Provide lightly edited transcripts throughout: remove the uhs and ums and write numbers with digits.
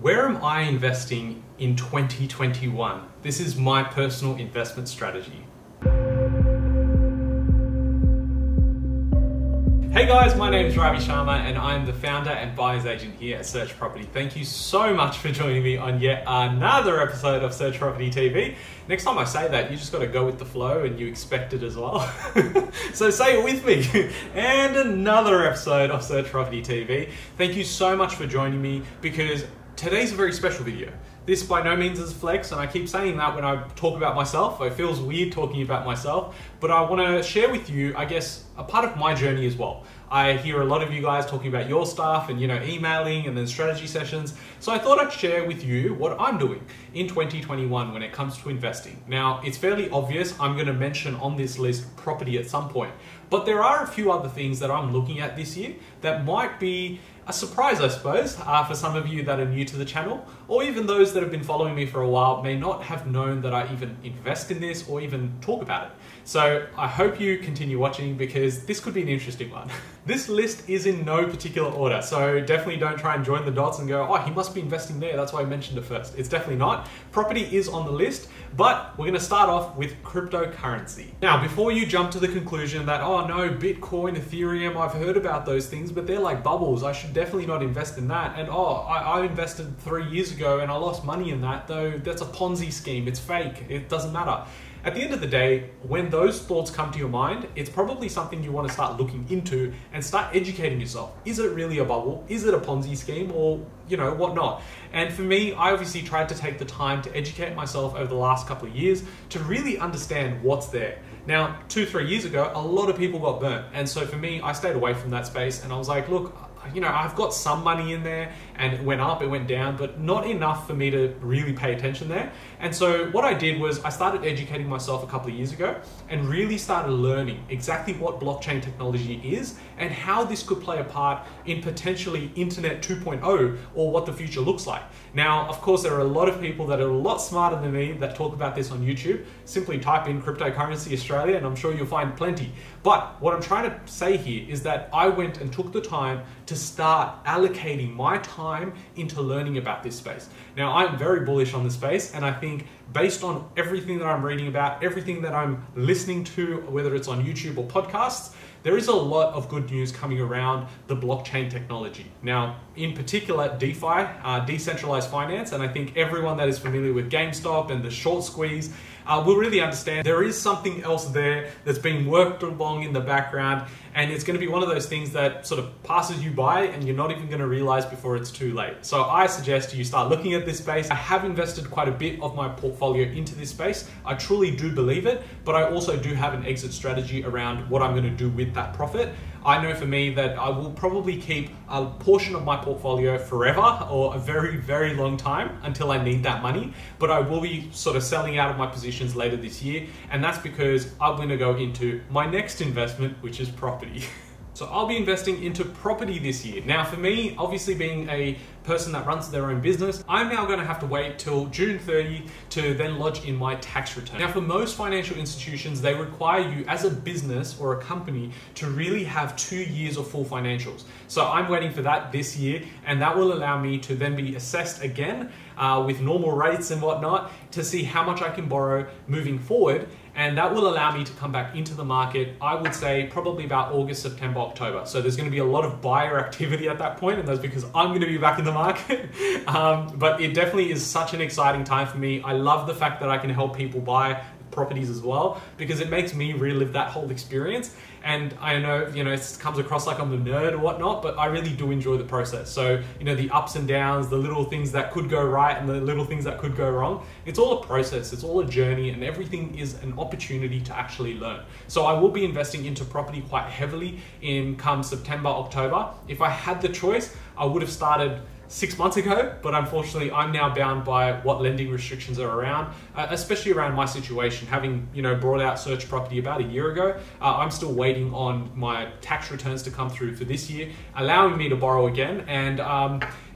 Where am I investing in 2021? This is my personal investment strategy. Hey guys, my name is Ravi Sharma and I'm the founder and buyer's agent here at Search Property. Thank you so much for joining me on yet another episode of Search Property TV. Next time I say that, you just got to go with the flow and you expect it as well. So say it with me. And another episode of Search Property TV. Thank you so much for joining me because today's a very special video. This by no means is a flex, and I keep saying that when I talk about myself. It feels weird talking about myself, but I want to share with you, I guess, a part of my journey as well. I hear a lot of you guys talking about your stuff and, emailing and then strategy sessions. So I thought I'd share with you what I'm doing in 2021 when it comes to investing. Now, it's fairly obvious I'm going to mention on this list property at some point, but there are a few other things that I'm looking at this year that might be a surprise, I suppose, for some of you that are new to the channel, or even those that have been following me for a while may not have known that I even invest in this or even talk about it. So I hope you continue watching because this could be an interesting one. This list is in no particular order, so definitely don't try and join the dots and go, oh, he must be investing there, that's why I mentioned it first. It's definitely not. Property is on the list, but we're gonna start off with cryptocurrency. Now, before you jump to the conclusion that, oh no, Bitcoin, Ethereum, I've heard about those things, but they're like bubbles, I should definitely not invest in that. And oh, I invested 3 years ago and I lost money in that, though that's a Ponzi scheme, it's fake, it doesn't matter. At the end of the day, when those thoughts come to your mind, it's probably something you want to start looking into and start educating yourself. Is it really a bubble? Is it a Ponzi scheme or, whatnot? And for me, I obviously tried to take the time to educate myself over the last couple of years to really understand what's there. Now, 2-3 years ago, a lot of people got burnt. And so for me, I stayed away from that space and I was like, look, I've got some money in there and it went up, it went down, but not enough for me to really pay attention there. And so what I did was I started educating myself a couple of years ago and really started learning exactly what blockchain technology is and how this could play a part in potentially Internet 2.0 or what the future looks like. Now, of course, there are a lot of people that are a lot smarter than me that talk about this on YouTube. Simply type in cryptocurrency Australia and I'm sure you'll find plenty. But what I'm trying to say here is that I went and took the time to start allocating my time into learning about this space. Now, I'm very bullish on this space, and I think based on everything that I'm reading about, everything that I'm listening to, whether it's on YouTube or podcasts, there is a lot of good news coming around the blockchain technology. Now, in particular, DeFi, decentralized finance, and I think everyone that is familiar with GameStop and the short squeeze will really understand there is something else there that's being worked along in the background, and it's going to be one of those things that sort of passes you by and you're not even going to realize before it's too late. So I suggest you start looking at this space. I have invested quite a bit of my portfolio into this space. I truly do believe it, but I also do have an exit strategy around what I'm going to do with that profit. I know for me that I will probably keep a portion of my portfolio forever or a very, very long time until I need that money, but I will be sort of selling out of my positions later this year, and that's because I'm going to go into my next investment, which is property. So I'll be investing into property this year. Now for me, obviously being a person that runs their own business, I'm now going to have to wait till June 30 to then lodge in my tax return. Now for most financial institutions, they require you as a business or a company to really have 2 years of full financials. So I'm waiting for that this year, and that will allow me to then be assessed again with normal rates and whatnot to see how much I can borrow moving forward. And that will allow me to come back into the market, I would say probably about August, September, October. So there's going to be a lot of buyer activity at that point, and that's because I'm going to be back in the market. But it definitely is such an exciting time for me. I love the fact that I can help people buy properties as well, because it makes me relive that whole experience. And I know, it comes across like I'm the nerd or whatnot, but I really do enjoy the process. So, the ups and downs, the little things that could go right and the little things that could go wrong, it's all a process, it's all a journey, and everything is an opportunity to actually learn. So I will be investing into property quite heavily in come September, October. If I had the choice, I would have started 6 months ago, but unfortunately I'm now bound by what lending restrictions are around, especially around my situation. Having brought out Search Property about a year ago, I'm still waiting on my tax returns to come through for this year, allowing me to borrow again. And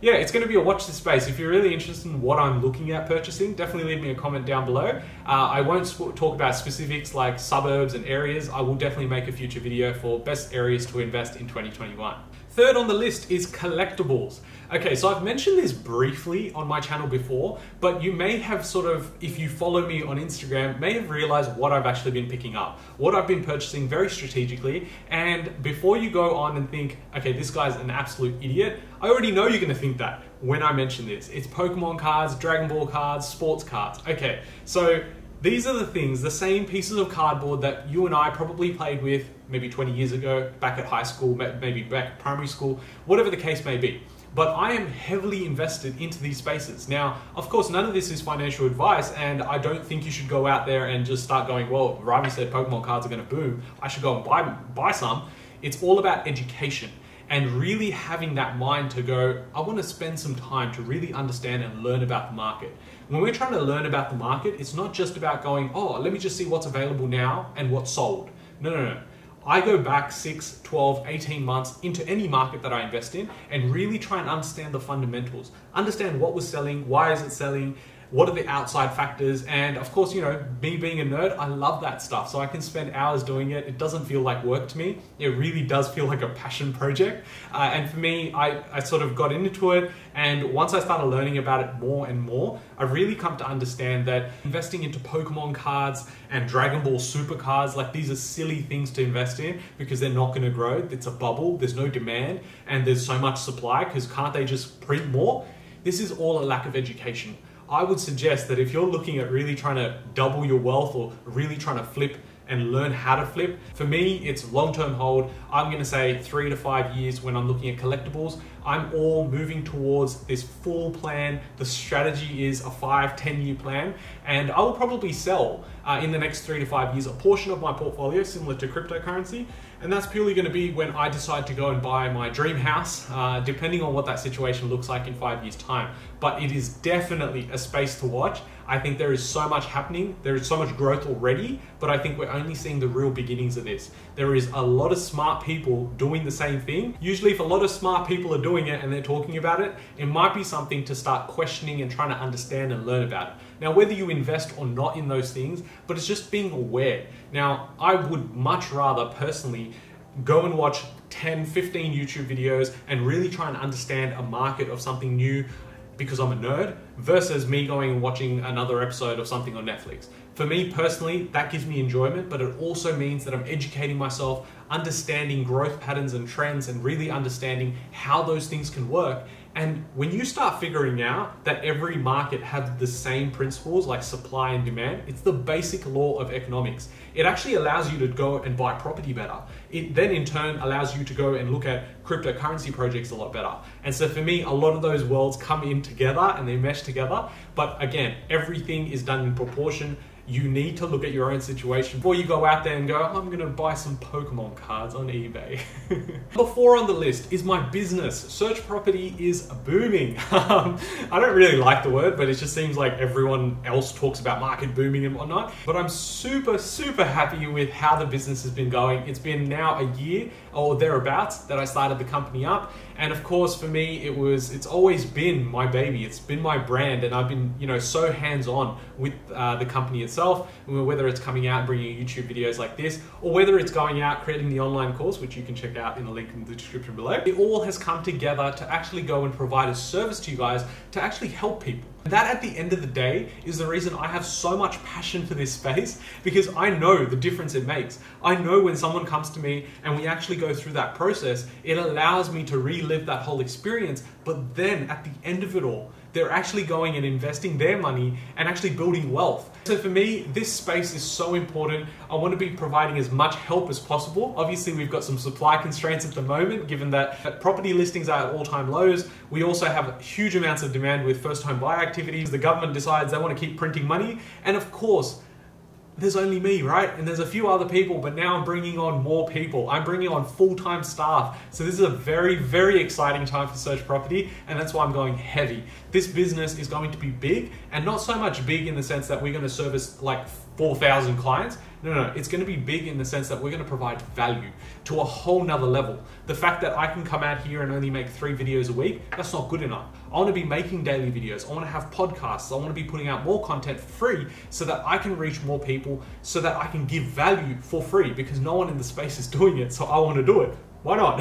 yeah, it's going to be a watch this space. If you're really interested in what I'm looking at purchasing, definitely leave me a comment down below. I won't talk about specifics like suburbs and areas. I will definitely make a future video for best areas to invest in 2021. Third on the list is collectibles. Okay, so I've mentioned this briefly on my channel before, but you may have sort of, if you follow me on Instagram, may have realized what I've actually been picking up, what I've been purchasing very strategically. And before you go on and think, okay, this guy's an absolute idiot, I already know you're gonna think that when I mention this. It's Pokemon cards, Dragon Ball cards, sports cards. Okay, so these are the things, the same pieces of cardboard that you and I probably played with maybe 20 years ago, back at high school, maybe back at primary school, whatever the case may be. But I am heavily invested into these spaces. Now, of course, none of this is financial advice, and I don't think you should go out there and just start going, well, Ravi said Pokemon cards are gonna boom, I should go and buy some. It's all about education and really having that mind to go, I wanna spend some time to really understand and learn about the market. When we're trying to learn about the market, it's not just about going, oh, let me just see what's available now and what's sold. No. I go back 6, 12, 18 months into any market that I invest in and really try and understand the fundamentals. Understand what was selling, why is it selling, what are the outside factors, and of course, you know, me being a nerd, I love that stuff. So I can spend hours doing it. It doesn't feel like work to me. It really does feel like a passion project. And for me, I sort of got into it, and once I started learning about it more and more, I've really come to understand that investing into Pokemon cards and Dragon Ball Super cards, like these are silly things to invest in because they're not gonna grow. It's a bubble, there's no demand, and there's so much supply because can't they just print more? This is all a lack of education. I would suggest that if you're looking at really trying to double your wealth or really trying to flip and learn how to flip, for me, it's long-term hold. I'm gonna say 3 to 5 years when I'm looking at collectibles. I'm all moving towards this full plan. The strategy is a 5-10 year plan, and I will probably sell in the next 3 to 5 years a portion of my portfolio similar to cryptocurrency. And that's purely going to be when I decide to go and buy my dream house, depending on what that situation looks like in 5 years' time. But it is definitely a space to watch. I think there is so much happening. There is so much growth already, but I think we're only seeing the real beginnings of this. There is a lot of smart people doing the same thing. Usually if a lot of smart people are doing it and they're talking about it, it might be something to start questioning and trying to understand and learn about it. Now, whether you invest or not in those things, but it's just being aware. Now, I would much rather personally go and watch 10, 15 YouTube videos and really try and understand a market of something new because I'm a nerd versus me going and watching another episode of something on Netflix. For me personally, that gives me enjoyment, but it also means that I'm educating myself, understanding growth patterns and trends, and really understanding how those things can work. And when you start figuring out that every market has the same principles like supply and demand, it's the basic law of economics. It actually allows you to go and buy property better. It then in turn allows you to go and look at cryptocurrency projects a lot better. And so for me, a lot of those worlds come in together and they mesh together. But again, everything is done in proportion. You need to look at your own situation before you go out there and go, oh, I'm gonna buy some Pokemon cards on eBay. Number 4 on the list is my business. Search property is booming. I don't really like the word, but it just seems like everyone else talks about market booming and whatnot. But I'm super, super happy with how the business has been going. It's been now a year or thereabouts that I started the company up. And of course, for me, it's always been my baby. It's been my brand, and I've been, so hands-on with the company itself. Whether it's coming out and bringing YouTube videos like this, or whether it's going out creating the online course, which you can check out in the link in the description below. It all has come together to actually go and provide a service to you guys to actually help people. That at the end of the day is the reason I have so much passion for this space, because I know the difference it makes. I know when someone comes to me and we actually go through that process, it allows me to relive that whole experience, but then at the end of it all, they're actually going and investing their money and actually building wealth. So for me, this space is so important. I want to be providing as much help as possible. Obviously, we've got some supply constraints at the moment, given that property listings are at all-time lows. We also have huge amounts of demand with first home buyer activities. The government decides they want to keep printing money. And of course, there's only me, right? And there's a few other people, but now I'm bringing on more people. I'm bringing on full-time staff. So this is a very, very exciting time for Search Property, and that's why I'm going heavy. This business is going to be big, and not so much big in the sense that we're going to service like 4,000 clients. No, it's going to be big in the sense that we're going to provide value to a whole nother level. The fact that I can come out here and only make 3 videos a week, that's not good enough. I want to be making daily videos. I want to have podcasts. I want to be putting out more content for free so that I can reach more people, so that I can give value for free, because no one in the space is doing it, so I want to do it. why not?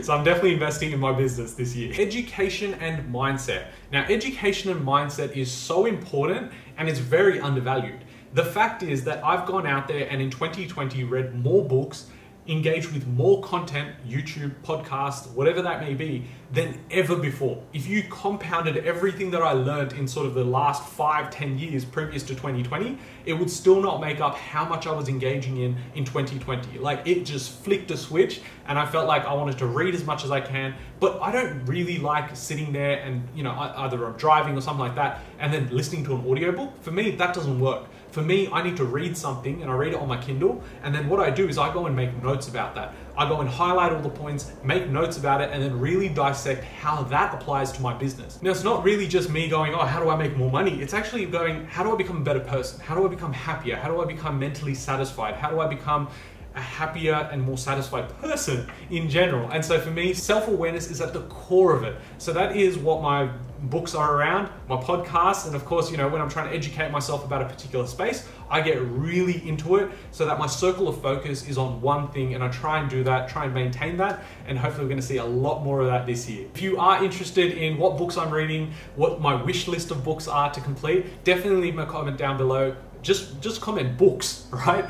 So I'm definitely investing in my business this year. Education and mindset. Now, education and mindset is so important and it's very undervalued. The fact is that I've gone out there and in 2020 read more books, engaged with more content, YouTube, podcasts, whatever that may be, than ever before. If you compounded everything that I learned in sort of the last 5-10 years previous to 2020, it would still not make up how much I was engaging in 2020. Like, it just flicked a switch and I felt like I wanted to read as much as I can, but I don't really like sitting there and, you know, either I'm driving or something like that and then listening to an audiobook. For me, that doesn't work. For me, I need to read something and I read it on my Kindle, and then what I do is I go and make notes about that. I go and highlight all the points, make notes about it, and then really dissect how that applies to my business. Now, it's not really just me going, oh, how do I make more money? It's actually going, how do I become a better person? How do I become happier? How do I become mentally satisfied? How do I become a happier and more satisfied person in general? And so for me, self-awareness is at the core of it. So that is what my books are around, my podcasts, and of course, you know, when I'm trying to educate myself about a particular space, I get really into it so that my circle of focus is on one thing, and I try and do that, try and maintain that, and hopefully we're going to see a lot more of that this year. If you are interested in what books I'm reading, what my wish list of books are to complete, definitely leave me a comment down below. Just comment books, right?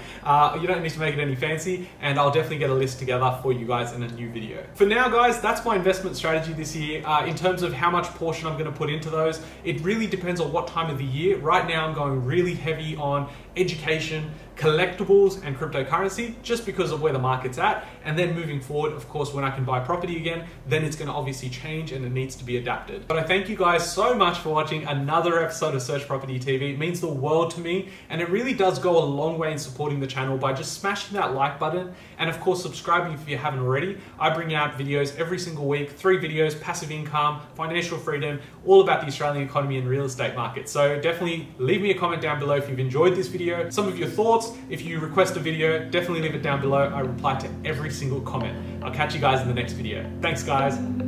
You don't need to make it any fancy, and I'll definitely get a list together for you guys in a new video. For now, guys, that's my investment strategy this year. In terms of how much portion I'm going to put into those, it really depends on what time of the year. Right now, I'm going really heavy on education, collectibles, and cryptocurrency, just because of where the market's at. And then moving forward, of course, when I can buy property again, then it's going to obviously change and it needs to be adapted. But I thank you guys so much for watching another episode of Search Property TV. It means the world to me, and it really does go a long way in supporting the channel by just smashing that like button, and of course subscribing if you haven't already. I bring out videos every single week, 3 videos, passive income, financial freedom, all about the Australian economy and real estate market. So definitely leave me a comment down below if you've enjoyed this video, some of your thoughts. If you request a video, definitely leave it down below. I reply to every single comment. I'll catch you guys in the next video. Thanks, guys.